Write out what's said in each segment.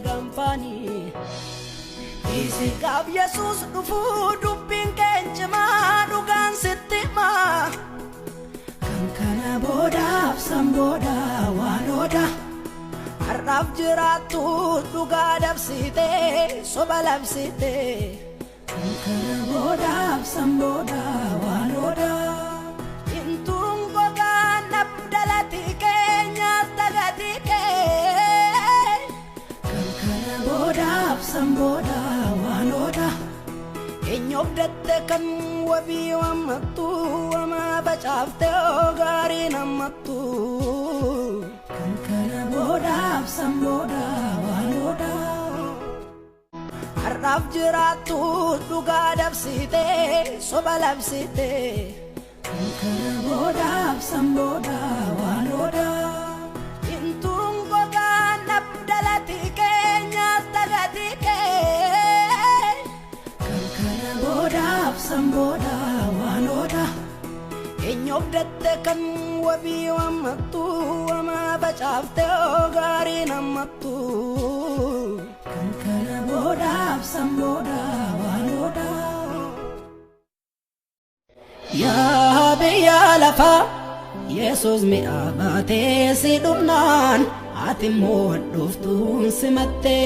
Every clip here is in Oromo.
gampani isi gab Jesus dufu dubin kenjma dugan sittima kana boda samboda wanoda arraf jiratu duga dabsite sobalabsite kana boda samboda wanoda intung goga nabdalati kenya tagatike kana boda samboda wanoda enyobdatte kan wabi wamatu wama bachafte ogari namatu kana boda samboda wanoda arraf jiratu duga dabsite sobalabsite kana boda samboda wanoda intung goga nabdalati kenya tagatike kana boda samboda wanoda enyobdatte kan wabi wamatu wama bachafte ogari namatu kana boda samboda wanoda ya biya lafa Jesus mi abate sidumnan atimo doftun simatte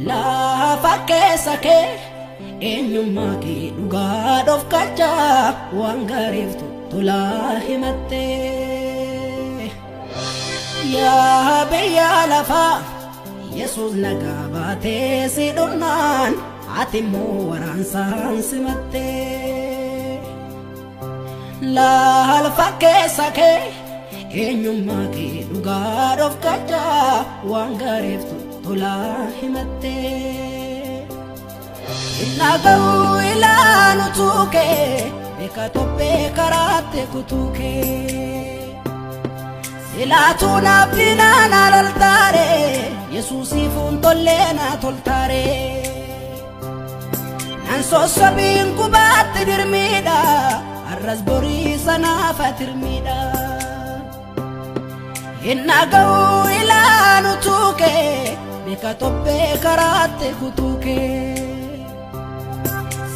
la fakesake enyuma ki duga dof kacha wangariftu tula himatte ya biya lafa Jesus nagabate sidumnan atimo waransan simatte la fakesake enyuma ki duga dof kacha wangariftu tula himatte inagaru ilanu tuke bekatope karate kutuke silatuna binana laltare Yesusi funtolena toltare nanso sabin kubat dirmida arras bori sana fatirmida inagaru ilanu tuke bekatope karate kutuke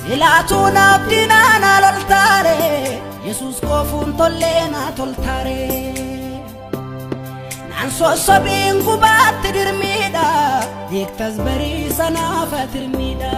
silatuna binana laltare Jesus kofun tollena toltare nanso sabin kubat dirmida diktas bari sana fatirmida